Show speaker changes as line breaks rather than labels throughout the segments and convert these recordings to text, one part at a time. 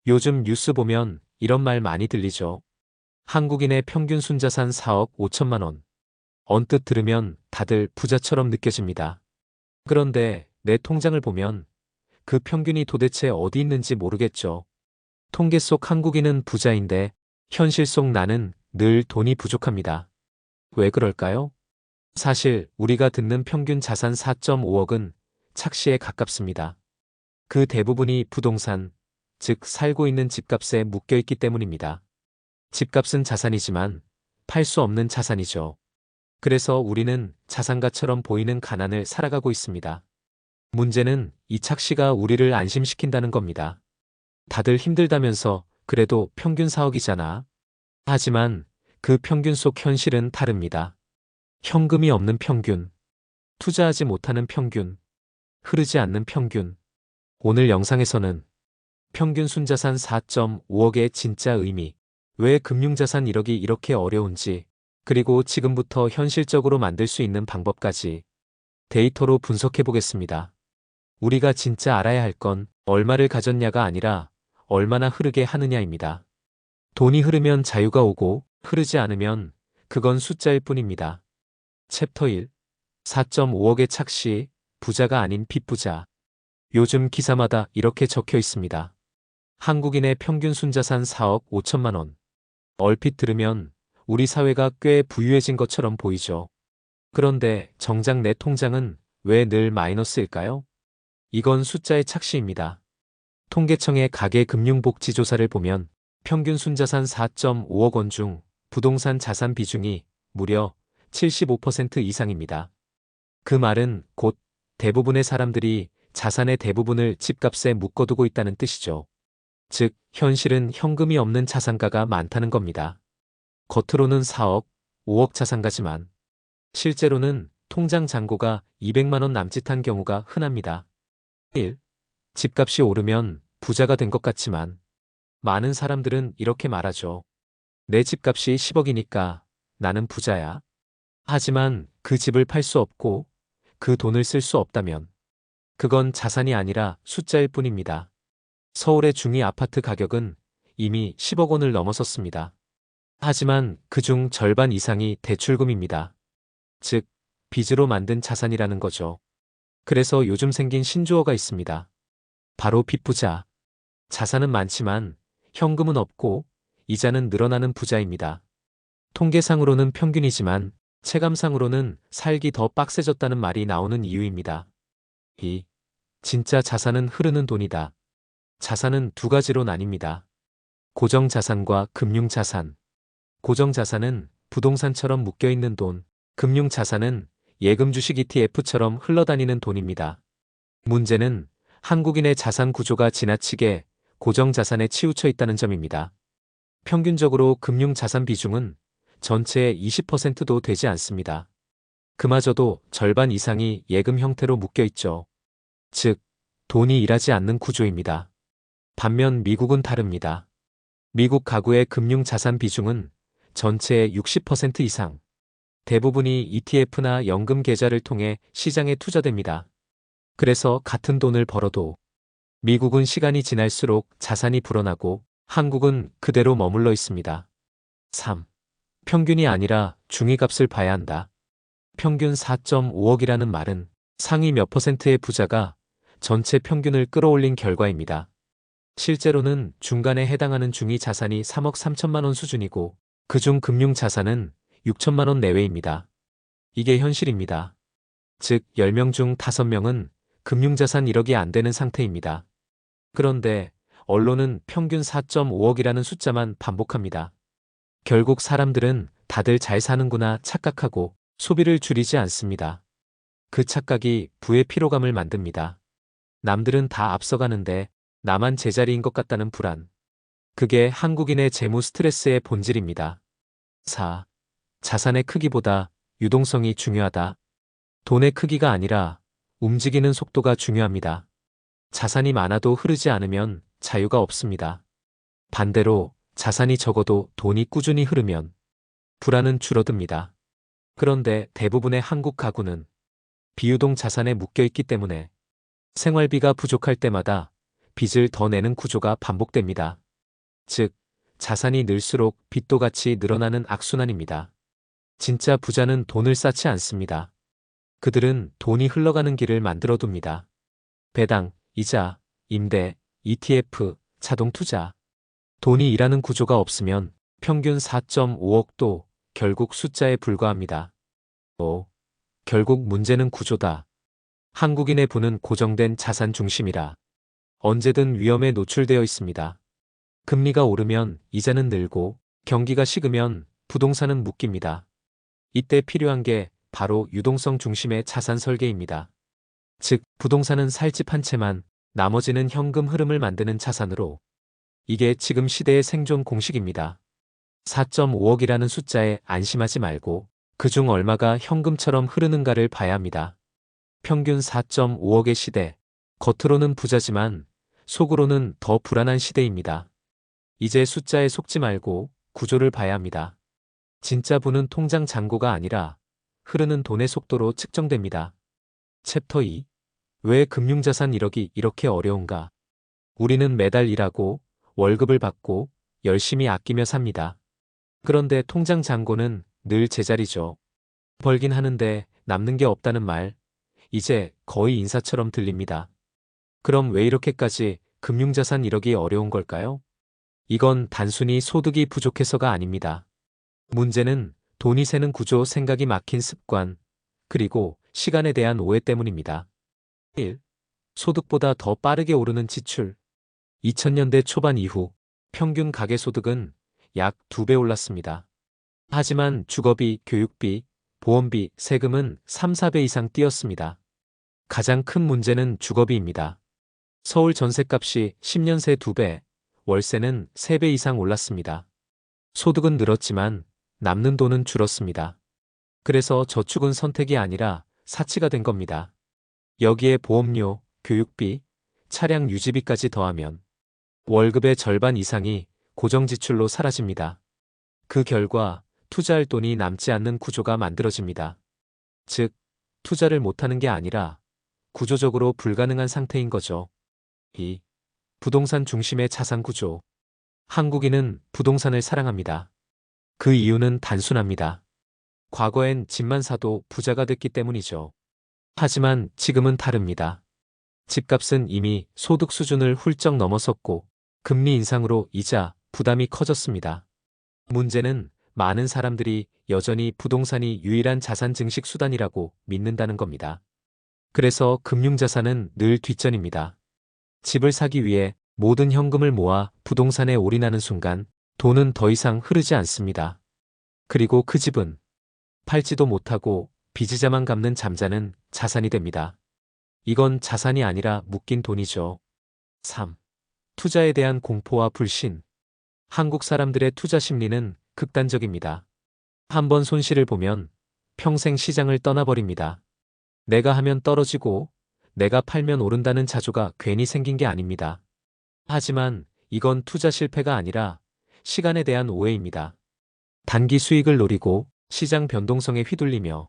요즘 뉴스 보면 이런 말 많이 들리죠. 한국인의 평균 순자산 4억 5천만 원. 언뜻 들으면 다들 부자처럼 느껴집니다. 그런데 내 통장을 보면 그 평균이 도대체 어디 있는지 모르겠죠. 통계 속 한국인은 부자인데 현실 속 나는 늘 돈이 부족합니다. 왜 그럴까요? 사실 우리가 듣는 평균 자산 4.5억은 착시에 가깝습니다. 그 대부분이 부동산, 즉 살고 있는 집값에 묶여있기 때문입니다. 집값은 자산이지만 팔 수 없는 자산이죠. 그래서 우리는 자산가처럼 보이는 가난을 살아가고 있습니다. 문제는 이 착시가 우리를 안심시킨다는 겁니다. 다들 힘들다면서 그래도 평균 4억이잖아. 하지만 그 평균 속 현실은 다릅니다. 현금이 없는 평균, 투자하지 못하는 평균, 흐르지 않는 평균. 오늘 영상에서는 평균 순자산 4.5억의 진짜 의미, 왜 금융자산 1억이 이렇게 어려운지, 그리고 지금부터 현실적으로 만들 수 있는 방법까지 데이터로 분석해 보겠습니다. 우리가 진짜 알아야 할 건 얼마를 가졌냐가 아니라 얼마나 흐르게 하느냐입니다. 돈이 흐르면 자유가 오고 흐르지 않으면 그건 숫자일 뿐입니다. 챕터 1. 4.5억의 착시, 부자가 아닌 빚부자. 요즘 기사마다 이렇게 적혀 있습니다. 한국인의 평균 순자산 4억 5천만 원. 얼핏 들으면 우리 사회가 꽤 부유해진 것처럼 보이죠. 그런데 정작 내 통장은 왜 늘 마이너스일까요? 이건 숫자의 착시입니다. 통계청의 가계금융복지조사를 보면 평균 순자산 4.5억 원 중 부동산 자산 비중이 무려 75% 이상입니다. 그 말은 곧 대부분의 사람들이 자산의 대부분을 집값에 묶어두고 있다는 뜻이죠. 즉, 현실은 현금이 없는 자산가가 많다는 겁니다. 겉으로는 4억, 5억 자산가지만 실제로는 통장 잔고가 200만 원 남짓한 경우가 흔합니다. 1. 집값이 오르면 부자가 된 것 같지만 많은 사람들은 이렇게 말하죠. 내 집값이 10억이니까 나는 부자야. 하지만 그 집을 팔 수 없고 그 돈을 쓸 수 없다면 그건 자산이 아니라 숫자일 뿐입니다. 서울의 중위 아파트 가격은 이미 10억 원을 넘어섰습니다. 하지만 그중 절반 이상이 대출금입니다. 즉, 빚으로 만든 자산이라는 거죠. 그래서 요즘 생긴 신조어가 있습니다. 바로 빚부자. 자산은 많지만 현금은 없고 이자는 늘어나는 부자입니다. 통계상으로는 평균이지만 체감상으로는 살기 더 빡세졌다는 말이 나오는 이유입니다. 이 진짜 자산은 흐르는 돈이다. 자산은 두 가지로 나뉩니다. 고정자산과 금융자산. 고정자산은 부동산처럼 묶여있는 돈, 금융자산은 예금 주식 ETF처럼 흘러다니는 돈입니다. 문제는 한국인의 자산 구조가 지나치게 고정자산에 치우쳐 있다는 점입니다. 평균적으로 금융자산 비중은 전체의 20%도 되지 않습니다. 그마저도 절반 이상이 예금 형태로 묶여있죠. 즉, 돈이 일하지 않는 구조입니다. 반면 미국은 다릅니다. 미국 가구의 금융자산 비중은 전체의 60% 이상. 대부분이 ETF나 연금 계좌를 통해 시장에 투자됩니다. 그래서 같은 돈을 벌어도 미국은 시간이 지날수록 자산이 불어나고 한국은 그대로 머물러 있습니다. 3. 평균이 아니라 중위값을 봐야 한다. 평균 4.5억이라는 말은 상위 몇 %의 부자가 전체 평균을 끌어올린 결과입니다. 실제로는 중간에 해당하는 중위 자산이 3억 3천만 원 수준이고 그중 금융 자산은 6천만 원 내외입니다. 이게 현실입니다. 즉 10명 중 5명은 금융자산 1억이 안 되는 상태입니다. 그런데 언론은 평균 4.5억이라는 숫자만 반복합니다. 결국 사람들은 다들 잘 사는구나 착각하고 소비를 줄이지 않습니다. 그 착각이 부의 피로감을 만듭니다. 남들은 다 앞서가는데 나만 제자리인 것 같다는 불안. 그게 한국인의 재무 스트레스의 본질입니다. 4. 자산의 크기보다 유동성이 중요하다. 돈의 크기가 아니라 움직이는 속도가 중요합니다. 자산이 많아도 흐르지 않으면 자유가 없습니다. 반대로 자산이 적어도 돈이 꾸준히 흐르면 불안은 줄어듭니다. 그런데 대부분의 한국 가구는 비유동 자산에 묶여 있기 때문에 생활비가 부족할 때마다 빚을 더 내는 구조가 반복됩니다. 즉, 자산이 늘수록 빚도 같이 늘어나는 악순환입니다. 진짜 부자는 돈을 쌓지 않습니다. 그들은 돈이 흘러가는 길을 만들어둡니다. 배당, 이자, 임대, ETF, 자동 투자. 돈이 일하는 구조가 없으면 평균 4.5억도 결국 숫자에 불과합니다. 결국 문제는 구조다. 한국인의 부는 고정된 자산 중심이라 언제든 위험에 노출되어 있습니다. 금리가 오르면 이자는 늘고 경기가 식으면 부동산은 묶입니다. 이때 필요한 게 바로 유동성 중심의 자산 설계입니다. 즉, 부동산은 살 집 한 채만, 나머지는 현금 흐름을 만드는 자산으로. 이게 지금 시대의 생존 공식입니다. 4.5억이라는 숫자에 안심하지 말고 그중 얼마가 현금처럼 흐르는가를 봐야 합니다. 평균 4.5억의 시대, 겉으로는 부자지만 속으로는 더 불안한 시대입니다. 이제 숫자에 속지 말고 구조를 봐야 합니다. 진짜 부는 통장 잔고가 아니라 흐르는 돈의 속도로 측정됩니다. 챕터 2. 왜 금융자산 1억이 이렇게 어려운가? 우리는 매달 일하고 월급을 받고 열심히 아끼며 삽니다. 그런데 통장 잔고는 늘 제자리죠. 벌긴 하는데 남는 게 없다는 말, 이제 거의 인사처럼 들립니다. 그럼 왜 이렇게까지 금융자산 1억이 어려운 걸까요? 이건 단순히 소득이 부족해서가 아닙니다. 문제는 돈이 새는 구조, 생각이 막힌 습관, 그리고 시간에 대한 오해 때문입니다. 1. 소득보다 더 빠르게 오르는 지출. 2000년대 초반 이후 평균 가계소득은 약 2배 올랐습니다. 하지만 주거비, 교육비, 보험비, 세금은 3, 4배 이상 뛰었습니다. 가장 큰 문제는 주거비입니다. 서울 전셋값이 10년 새 2배, 월세는 3배 이상 올랐습니다. 소득은 늘었지만 남는 돈은 줄었습니다. 그래서 저축은 선택이 아니라 사치가 된 겁니다. 여기에 보험료, 교육비, 차량 유지비까지 더하면 월급의 절반 이상이 고정지출로 사라집니다. 그 결과 투자할 돈이 남지 않는 구조가 만들어집니다. 즉, 투자를 못하는 게 아니라 구조적으로 불가능한 상태인 거죠. 2. 부동산 중심의 자산 구조. 한국인은 부동산을 사랑합니다. 그 이유는 단순합니다. 과거엔 집만 사도 부자가 됐기 때문이죠. 하지만 지금은 다릅니다. 집값은 이미 소득 수준을 훌쩍 넘어섰고 금리 인상으로 이자, 부담이 커졌습니다. 문제는 많은 사람들이 여전히 부동산이 유일한 자산 증식 수단이라고 믿는다는 겁니다. 그래서 금융자산은 늘 뒷전입니다. 집을 사기 위해 모든 현금을 모아 부동산에 올인하는 순간 돈은 더 이상 흐르지 않습니다. 그리고 그 집은 팔지도 못하고 빚이자만 갚는 잠자는 자산이 됩니다. 이건 자산이 아니라 묶인 돈이죠. 3. 투자에 대한 공포와 불신. 한국 사람들의 투자 심리는 극단적입니다. 한번 손실을 보면 평생 시장을 떠나버립니다. 내가 하면 떨어지고 내가 팔면 오른다는 자조가 괜히 생긴 게 아닙니다. 하지만 이건 투자 실패가 아니라 시간에 대한 오해입니다. 단기 수익을 노리고 시장 변동성에 휘둘리며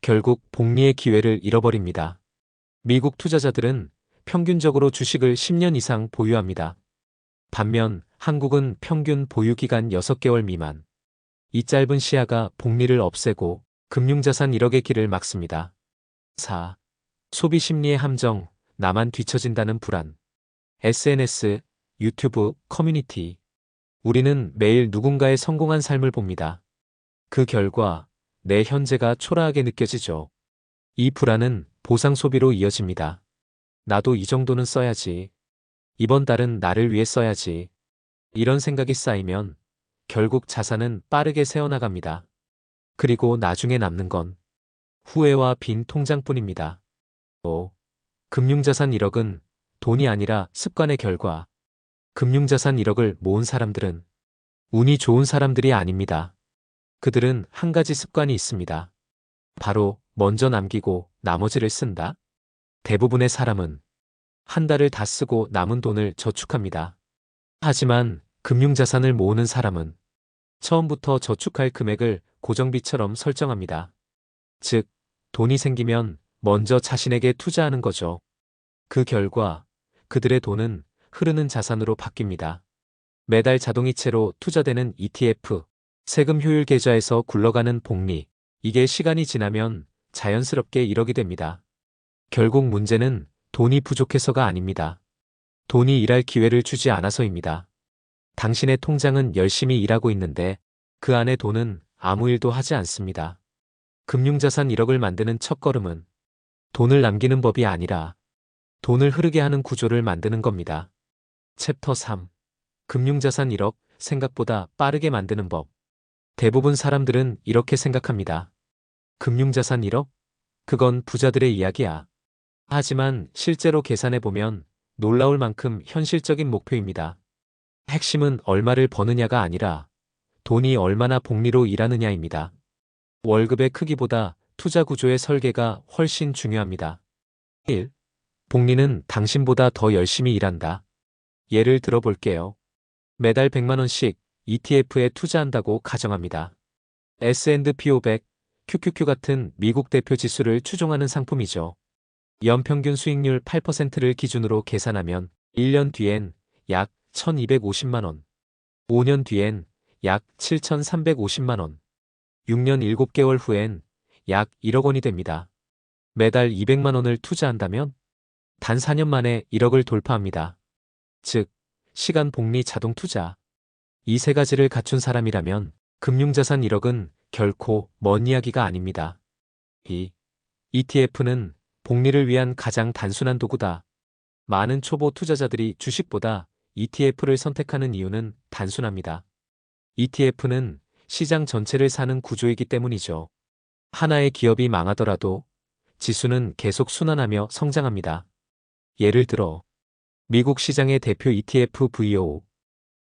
결국 복리의 기회를 잃어버립니다. 미국 투자자들은 평균적으로 주식을 10년 이상 보유합니다. 반면 한국은 평균 보유기간 6개월 미만. 이 짧은 시야가 복리를 없애고 금융자산 1억의 길을 막습니다. 4. 소비 심리의 함정, 나만 뒤처진다는 불안. SNS, 유튜브, 커뮤니티. 우리는 매일 누군가의 성공한 삶을 봅니다. 그 결과 내 현재가 초라하게 느껴지죠. 이 불안은 보상 소비로 이어집니다. 나도 이 정도는 써야지. 이번 달은 나를 위해 써야지. 이런 생각이 쌓이면 결국 자산은 빠르게 새어나갑니다. 그리고 나중에 남는 건 후회와 빈 통장뿐입니다. 5. 금융자산 1억은 돈이 아니라 습관의 결과. 금융자산 1억을 모은 사람들은 운이 좋은 사람들이 아닙니다. 그들은 한 가지 습관이 있습니다. 바로 먼저 남기고 나머지를 쓴다. 대부분의 사람은 한 달을 다 쓰고 남은 돈을 저축합니다. 하지만 금융자산을 모으는 사람은 처음부터 저축할 금액을 고정비처럼 설정합니다. 즉, 돈이 생기면 먼저 자신에게 투자하는 거죠. 그 결과 그들의 돈은 흐르는 자산으로 바뀝니다. 매달 자동이체로 투자되는 ETF, 세금 효율 계좌에서 굴러가는 복리, 이게 시간이 지나면 자연스럽게 1억이 됩니다. 결국 문제는 돈이 부족해서가 아닙니다. 돈이 일할 기회를 주지 않아서입니다. 당신의 통장은 열심히 일하고 있는데 그 안에 돈은 아무 일도 하지 않습니다. 금융자산 1억을 만드는 첫걸음은 돈을 남기는 법이 아니라 돈을 흐르게 하는 구조를 만드는 겁니다. 챕터 3. 금융자산 1억, 생각보다 빠르게 만드는 법. 대부분 사람들은 이렇게 생각합니다. 금융자산 1억? 그건 부자들의 이야기야. 하지만 실제로 계산해보면 놀라울 만큼 현실적인 목표입니다. 핵심은 얼마를 버느냐가 아니라 돈이 얼마나 복리로 일하느냐입니다. 월급의 크기보다 투자 구조의 설계가 훨씬 중요합니다. 1. 복리는 당신보다 더 열심히 일한다. 예를 들어 볼게요. 매달 100만원씩 ETF에 투자한다고 가정합니다. S&P 500, QQQ 같은 미국 대표 지수를 추종하는 상품이죠. 연평균 수익률 8%를 기준으로 계산하면 1년 뒤엔 약 1250만원, 5년 뒤엔 약 7350만원, 6년 7개월 후엔 약 1억 원이 됩니다. 매달 200만원을 투자한다면 단 4년 만에 1억을 돌파합니다. 즉, 시간 복리 자동 투자. 이 세 가지를 갖춘 사람이라면 금융자산 1억은 결코 먼 이야기가 아닙니다. 2. ETF는 복리를 위한 가장 단순한 도구다. 많은 초보 투자자들이 주식보다 ETF를 선택하는 이유는 단순합니다. ETF는 시장 전체를 사는 구조이기 때문이죠. 하나의 기업이 망하더라도 지수는 계속 순환하며 성장합니다. 예를 들어 미국 시장의 대표 ETF VO,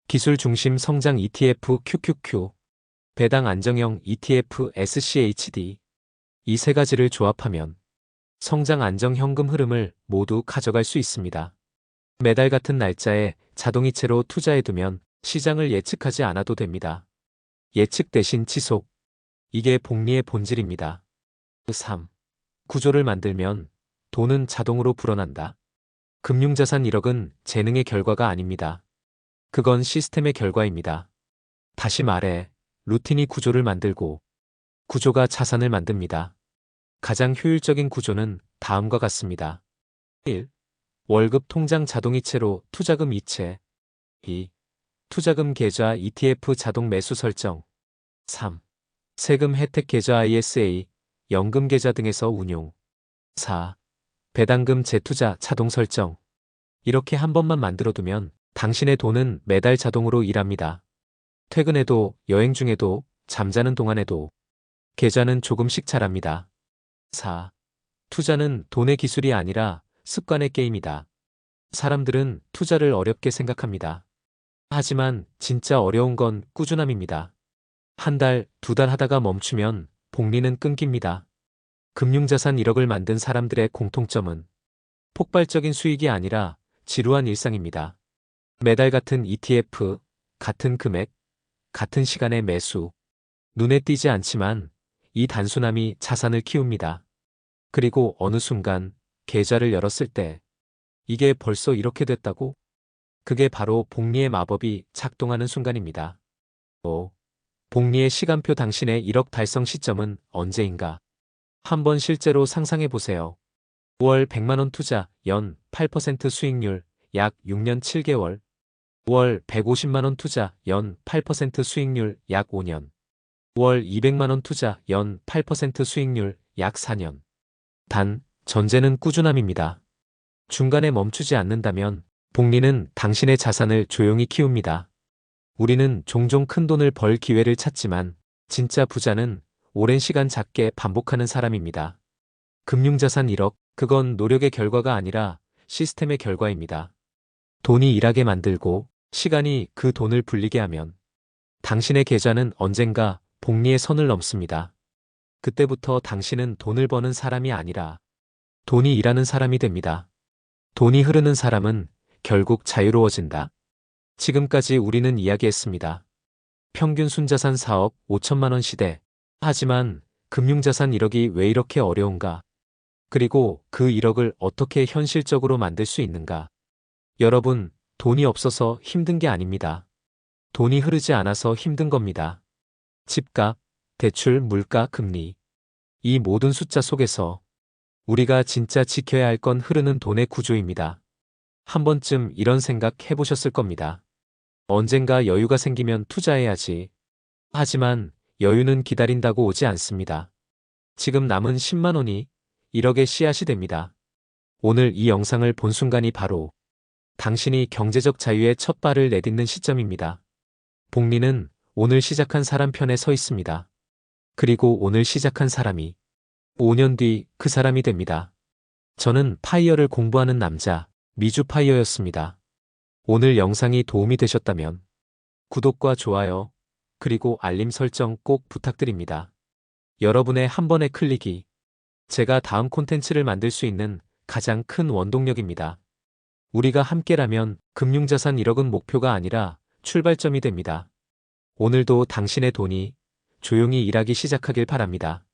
기술 중심 성장 ETF QQQ, 배당 안정형 ETF SCHD, 이 세 가지를 조합하면 성장 안정 현금 흐름을 모두 가져갈 수 있습니다. 매달 같은 날짜에 자동이체로 투자해두면 시장을 예측하지 않아도 됩니다. 예측 대신 지속. 이게 복리의 본질입니다. 3. 구조를 만들면 돈은 자동으로 불어난다. 금융자산 1억은 재능의 결과가 아닙니다. 그건 시스템의 결과입니다. 다시 말해, 루틴이 구조를 만들고 구조가 자산을 만듭니다. 가장 효율적인 구조는 다음과 같습니다. 1. 월급 통장 자동이체로 투자금 이체. 2. 투자금 계좌 ETF 자동 매수 설정. 3. 세금 혜택 계좌 ISA, 연금 계좌 등에서 운용. 4. 배당금 재투자 자동 설정. 이렇게 한 번만 만들어두면 당신의 돈은 매달 자동으로 일합니다. 퇴근해도, 여행 중에도, 잠자는 동안에도 계좌는 조금씩 자랍니다. 4. 투자는 돈의 기술이 아니라 습관의 게임이다. 사람들은 투자를 어렵게 생각합니다. 하지만 진짜 어려운 건 꾸준함입니다. 한 달, 2달 하다가 멈추면 복리는 끊깁니다. 금융자산 1억을 만든 사람들의 공통점은 폭발적인 수익이 아니라 지루한 일상입니다. 매달 같은 ETF, 같은 금액, 같은 시간의 매수. 눈에 띄지 않지만 이 단순함이 자산을 키웁니다. 그리고 어느 순간 계좌를 열었을 때 이게 벌써 이렇게 됐다고? 그게 바로 복리의 마법이 작동하는 순간입니다. 5. 복리의 시간표. 당신의 1억 달성 시점은 언제인가? 한번 실제로 상상해 보세요. 5월 100만원 투자, 연 8% 수익률, 약 6년 7개월. 5월 150만원 투자, 연 8% 수익률, 약 5년. 5월 200만원 투자, 연 8% 수익률, 약 4년. 단, 전제는 꾸준함입니다. 중간에 멈추지 않는다면 복리는 당신의 자산을 조용히 키웁니다. 우리는 종종 큰 돈을 벌 기회를 찾지만 진짜 부자는 오랜 시간 작게 반복하는 사람입니다. 금융자산 1억, 그건 노력의 결과가 아니라 시스템의 결과입니다. 돈이 일하게 만들고 시간이 그 돈을 불리게 하면 당신의 계좌는 언젠가 복리의 선을 넘습니다. 그때부터 당신은 돈을 버는 사람이 아니라 돈이 일하는 사람이 됩니다. 돈이 흐르는 사람은 결국 자유로워진다. 지금까지 우리는 이야기했습니다. 평균 순자산 4억 5천만 원 시대. 하지만 금융자산 1억이 왜 이렇게 어려운가? 그리고 그 1억을 어떻게 현실적으로 만들 수 있는가? 여러분, 돈이 없어서 힘든 게 아닙니다. 돈이 흐르지 않아서 힘든 겁니다. 집값, 대출, 물가, 금리. 이 모든 숫자 속에서 우리가 진짜 지켜야 할 건 흐르는 돈의 구조입니다. 한 번쯤 이런 생각 해보셨을 겁니다. 언젠가 여유가 생기면 투자해야지. 하지만 여유는 기다린다고 오지 않습니다. 지금 남은 10만 원이 1억의 씨앗이 됩니다. 오늘 이 영상을 본 순간이 바로 당신이 경제적 자유의 첫 발을 내딛는 시점입니다. 복리는 오늘 시작한 사람 편에 서 있습니다. 그리고 오늘 시작한 사람이 5년 뒤 그 사람이 됩니다. 저는 파이어를 공부하는 남자, 미주 파이어였습니다. 오늘 영상이 도움이 되셨다면 구독과 좋아요, 그리고 알림 설정 꼭 부탁드립니다. 여러분의 한 번의 클릭이 제가 다음 콘텐츠를 만들 수 있는 가장 큰 원동력입니다. 우리가 함께라면 금융자산 1억은 목표가 아니라 출발점이 됩니다. 오늘도 당신의 돈이 조용히 일하기 시작하길 바랍니다.